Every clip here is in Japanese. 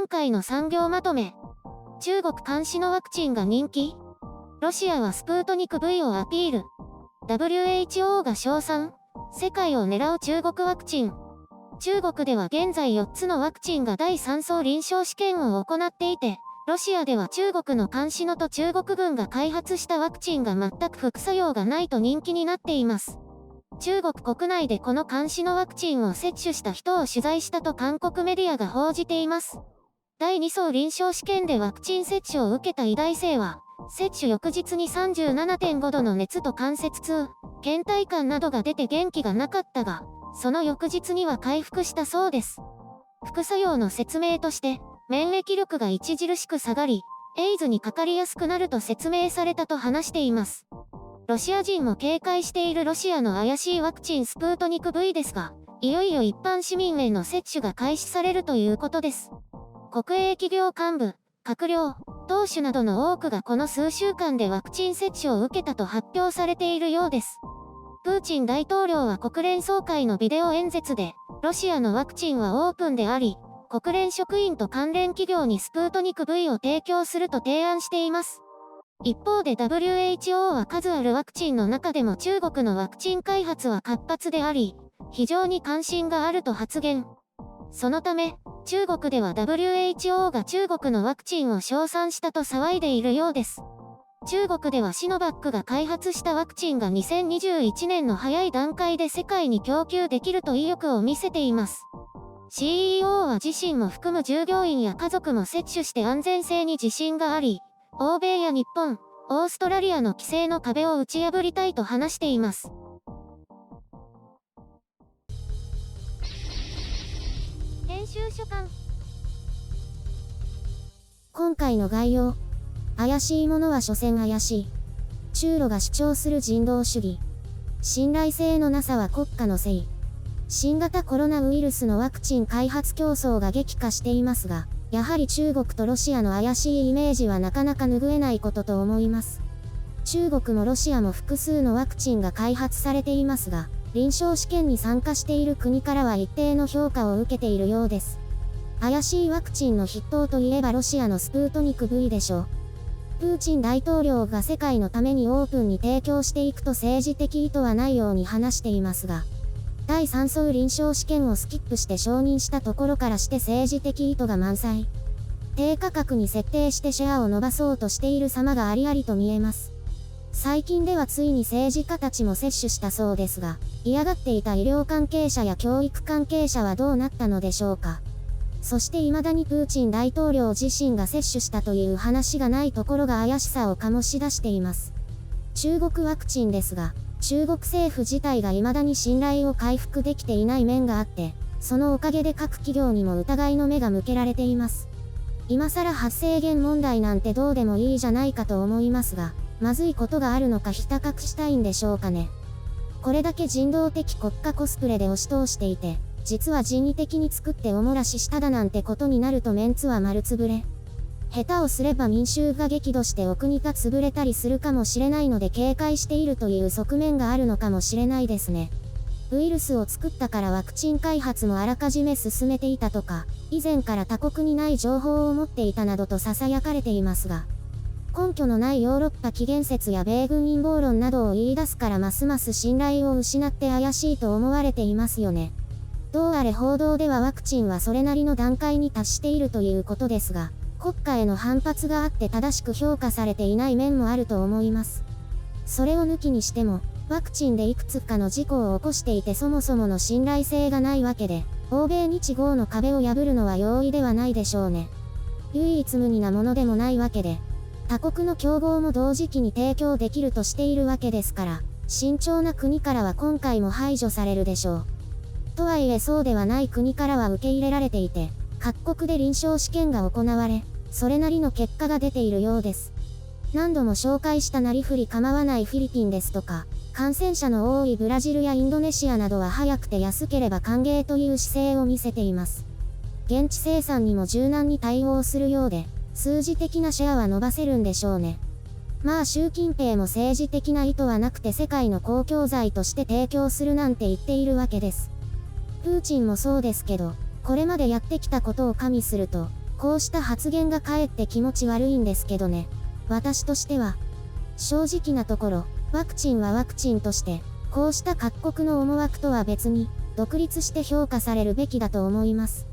今回の産業まとめ。中国監視のワクチンが人気？ロシアはスプートニク V をアピール。WHO が称賛。世界を狙う中国ワクチン。中国では現在4つのワクチンが第3相臨床試験を行っていて、ロシアでは中国の監視のと中国軍が開発したワクチンが全く副作用がないと人気になっています。中国国内でこの監視のワクチンを接種した人を取材したと韓国メディアが報じています。第2相臨床試験でワクチン接種を受けた医大生は、接種翌日に 37.5 度の熱と関節痛、倦怠感などが出て元気がなかったが、その翌日には回復したそうです。副作用の説明として、免疫力が著しく下がり、エイズにかかりやすくなると説明されたと話しています。ロシア人も警戒しているロシアの怪しいワクチンスプートニク V ですが、いよいよ一般市民への接種が開始されるということです。国営企業幹部、閣僚、党首などの多くがこの数週間でワクチン接種を受けたと発表されているようです。プーチン大統領は国連総会のビデオ演説で、ロシアのワクチンはオープンであり、国連職員と関連企業にスプートニク V を提供すると提案しています。一方で WHO は数あるワクチンの中でも中国のワクチン開発は活発であり、非常に関心があると発言。そのため、中国では WHO が中国のワクチンを称賛したと騒いでいるようです。中国ではシノバックが開発したワクチンが2021年の早い段階で世界に供給できると意欲を見せています。CEO は自身も含む従業員や家族も接種して安全性に自信があり、欧米や日本、オーストラリアの規制の壁を打ち破りたいと話しています。編集書簡。今回の概要。怪しいものは所詮怪しい。中ロが主張する人道主義。信頼性のなさは国家のせい。新型コロナウイルスのワクチン開発競争が激化していますが、やはり中国とロシアの怪しいイメージはなかなか拭えないことと思います。中国もロシアも複数のワクチンが開発されていますが、臨床試験に参加している国からは一定の評価を受けているようです。怪しいワクチンの筆頭といえばロシアのスプートニク V でしょう。プーチン大統領が世界のためにオープンに提供していくと政治的意図はないように話していますが、第3相臨床試験をスキップして承認したところからして政治的意図が満載。低価格に設定してシェアを伸ばそうとしている様がありありと見えます。最近ではついに政治家たちも接種したそうですが、嫌がっていた医療関係者や教育関係者はどうなったのでしょうか。そして未だにプーチン大統領自身が接種したという話がないところが怪しさを醸し出しています。中国ワクチンですが、中国政府自体が未だに信頼を回復できていない面があって、そのおかげで各企業にも疑いの目が向けられています。今更発生源問題なんてどうでもいいじゃないかと思いますが、まずいことがあるのかひた隠したいんでしょうかね。これだけ人道的国家コスプレで押し通していて、実は人為的に作っておもらししただなんてことになるとメンツは丸つぶれ。下手をすれば民衆が激怒してお国が潰れたりするかもしれないので警戒しているという側面があるのかもしれないですね。ウイルスを作ったからワクチン開発もあらかじめ進めていたとか、以前から他国にない情報を持っていたなどと囁かれていますが、根拠のないヨーロッパ起源説や米軍陰謀論などを言い出すからますます信頼を失って怪しいと思われていますよね。どうあれ報道ではワクチンはそれなりの段階に達しているということですが、国家への反発があって正しく評価されていない面もあると思います。それを抜きにしても、ワクチンでいくつかの事故を起こしていてそもそもの信頼性がないわけで、欧米日豪の壁を破るのは容易ではないでしょうね。唯一無二なものでもないわけで、他国の競合も同時期に提供できるとしているわけですから、慎重な国からは今回も排除されるでしょう。とはいえそうではない国からは受け入れられていて、各国で臨床試験が行われ、それなりの結果が出ているようです。何度も紹介したなりふり構わないフィリピンですとか、感染者の多いブラジルやインドネシアなどは早くて安ければ歓迎という姿勢を見せています。現地生産にも柔軟に対応するようで、数字的なシェアは伸ばせるんでしょうね。まあ習近平も政治的な意図はなくて世界の公共財として提供するなんて言っているわけです。プーチンもそうですけど、これまでやってきたことを加味すると、こうした発言がかえって気持ち悪いんですけどね。私としては、正直なところ、ワクチンはワクチンとして、こうした各国の思惑とは別に、独立して評価されるべきだと思います。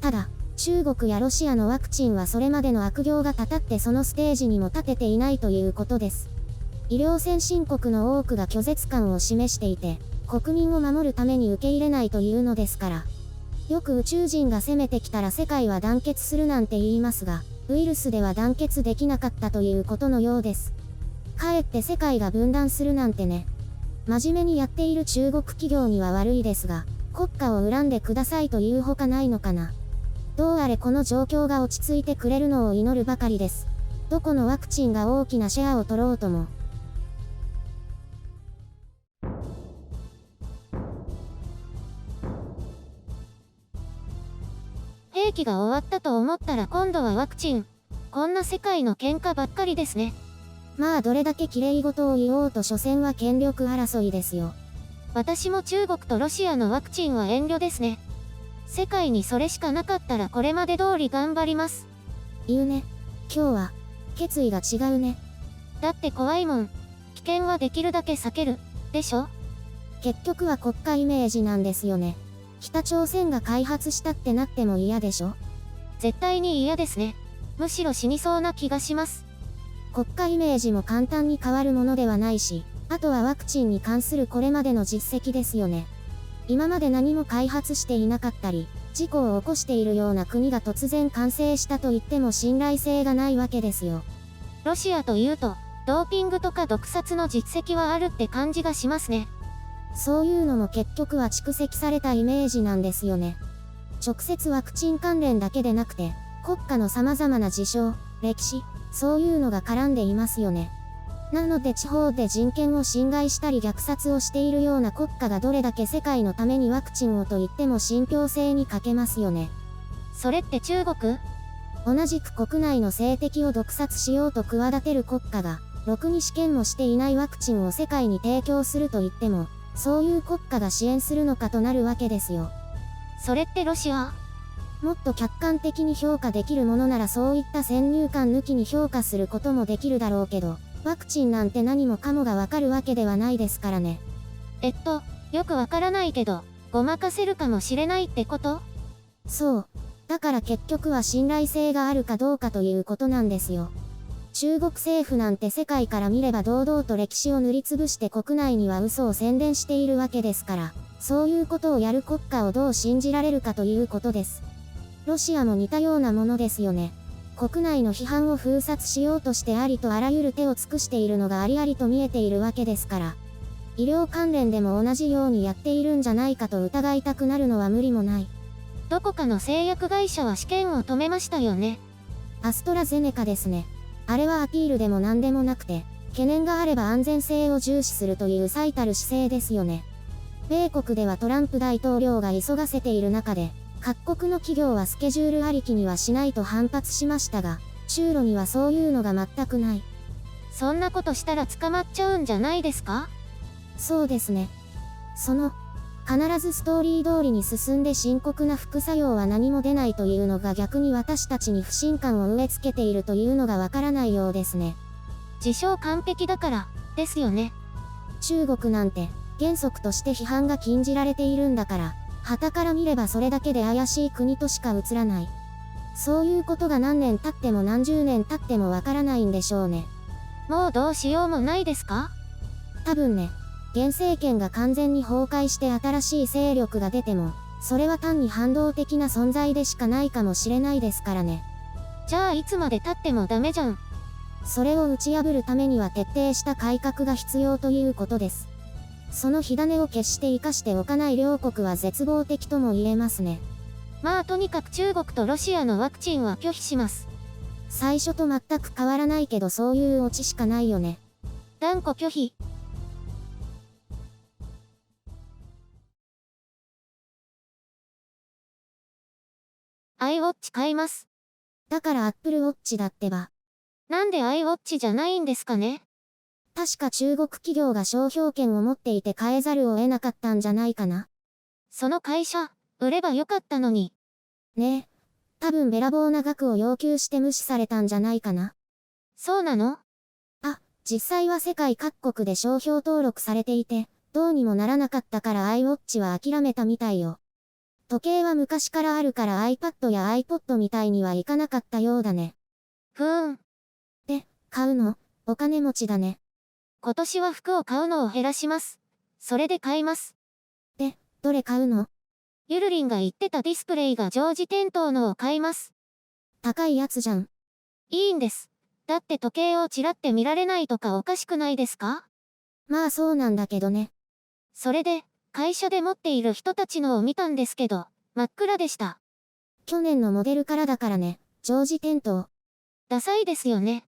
ただ、中国やロシアのワクチンはそれまでの悪行がたたってそのステージにも立てていないということです。医療先進国の多くが拒絶感を示していて、国民を守るために受け入れないというのですから。よく宇宙人が攻めてきたら世界は団結するなんて言いますが、ウイルスでは団結できなかったということのようです。かえって世界が分断するなんてね。真面目にやっている中国企業には悪いですが、国家を恨んでくださいというほかないのかな。どうあれこの状況が落ち着いてくれるのを祈るばかりです。どこのワクチンが大きなシェアを取ろうとも。兵器が終わったと思ったら今度はワクチン。こんな世界の喧嘩ばっかりですね。まあどれだけ綺麗事を言おうと所詮は権力争いですよ。私も中国とロシアのワクチンは遠慮ですね。世界にそれしかなかったらこれまで通り頑張ります。言うね。今日は、決意が違うね。だって怖いもん。危険はできるだけ避ける、でしょ？結局は国家イメージなんですよね。北朝鮮が開発したってなっても嫌でしょ？絶対に嫌ですね。むしろ死にそうな気がします。国家イメージも簡単に変わるものではないし、あとはワクチンに関するこれまでの実績ですよね。今まで何も開発していなかったり、事故を起こしているような国が突然完成したと言っても信頼性がないわけですよ。ロシアというと、ドーピングとか毒殺の実績はあるって感じがしますね。そういうのも結局は蓄積されたイメージなんですよね。直接ワクチン関連だけでなくて、国家の様々な事象、歴史、そういうのが絡んでいますよね。なので地方で人権を侵害したり虐殺をしているような国家がどれだけ世界のためにワクチンをと言っても信憑性に欠けますよね。それって中国？同じく国内の政敵を毒殺しようと企てる国家が、ろくに試験もしていないワクチンを世界に提供すると言っても、そういう国家が支援するのかとなるわけですよ。それってロシア？もっと客観的に評価できるものならそういった先入観抜きに評価することもできるだろうけど、ワクチンなんて何もかもがわかるわけではないですからね。よくわからないけど、ごまかせるかもしれないってこと？そう。だから結局は信頼性があるかどうかということなんですよ。中国政府なんて世界から見れば堂々と歴史を塗りつぶして国内には嘘を宣伝しているわけですから、そういうことをやる国家をどう信じられるかということです。ロシアも似たようなものですよね。国内の批判を封殺しようとしてありとあらゆる手を尽くしているのがありありと見えているわけですから。医療関連でも同じようにやっているんじゃないかと疑いたくなるのは無理もない。どこかの製薬会社は試験を止めましたよね。アストラゼネカですね。あれはアピールでも何でもなくて、懸念があれば安全性を重視するという最たる姿勢ですよね。米国ではトランプ大統領が急がせている中で、各国の企業はスケジュールありきにはしないと反発しましたが、中ロにはそういうのが全くない。そんなことしたら捕まっちゃうんじゃないですか？そうですね。必ずストーリー通りに進んで深刻な副作用は何も出ないというのが逆に私たちに不信感を植え付けているというのがわからないようですね。自称完璧だから、ですよね。中国なんて、原則として批判が禁じられているんだから、傍から見ればそれだけで怪しい国としか映らない。そういうことが何年経っても何十年経ってもわからないんでしょうね。もうどうしようもないですか？多分ね、現政権が完全に崩壊して新しい勢力が出ても、それは単に反動的な存在でしかないかもしれないですからね。じゃあいつまで経ってもダメじゃん。それを打ち破るためには徹底した改革が必要ということです。その火種を決して生かしておかない両国は絶望的とも言えますね。まあとにかく中国とロシアのワクチンは拒否します。最初と全く変わらないけどそういうオチしかないよね。断固拒否。iWatch 買います。だから Apple Watch だってば。なんで iWatch じゃないんですかね？確か中国企業が商標権を持っていて変えざるを得なかったんじゃないかな。その会社、売ればよかったのに。ねえ。多分べらぼうな額を要求して無視されたんじゃないかな。そうなの？実際は世界各国で商標登録されていて、どうにもならなかったから iWatch は諦めたみたいよ。時計は昔からあるから iPad や iPod みたいにはいかなかったようだね。ふーん。買うの？お金持ちだね。今年は服を買うのを減らします。それで買います。どれ買うの？ゆるりんが言ってたディスプレイが常時点灯のを買います。高いやつじゃん。いいんです。だって時計をちらって見られないとかおかしくないですか？まあそうなんだけどね。それで、会社で持っている人たちのを見たんですけど、真っ暗でした。去年のモデルからだからね、常時点灯。ダサいですよね。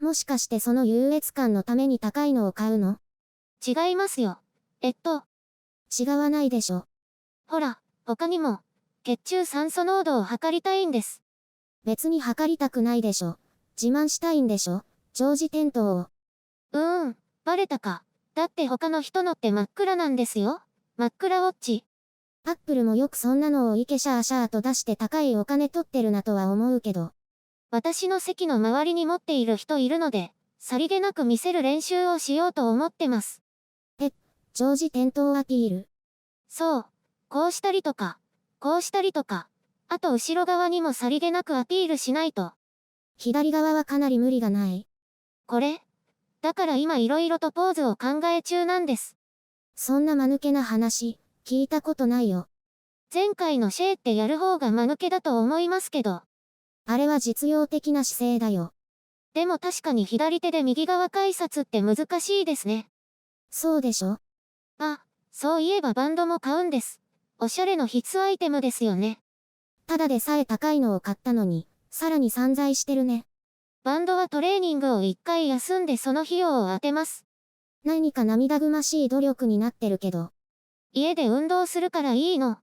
もしかしてその優越感のために高いのを買うの？違いますよ。違わないでしょ。ほら、他にも、血中酸素濃度を測りたいんです。別に測りたくないでしょ。自慢したいんでしょ。常時点灯を。バレたか。だって他の人のって真っ暗なんですよ。真っ暗ウォッチ。アップルもよくそんなのをイケシャーシャーと出して高いお金取ってるなとは思うけど。私の席の周りに持っている人いるので、さりげなく見せる練習をしようと思ってます。常時点灯アピール。そう。こうしたりとか、こうしたりとか、あと後ろ側にもさりげなくアピールしないと。左側はかなり無理がない。これ？だから今いろいろとポーズを考え中なんです。そんな間抜けな話、聞いたことないよ。前回のシェーってやる方が間抜けだと思いますけど。あれは実用的な姿勢だよ。でも確かに左手で右側改札って難しいですね。そうでしょ？そういえばバンドも買うんです。おしゃれの必須アイテムですよね。ただでさえ高いのを買ったのに、さらに散財してるね。バンドはトレーニングを1回休んでその費用を当てます。何か涙ぐましい努力になってるけど。家で運動するからいいの。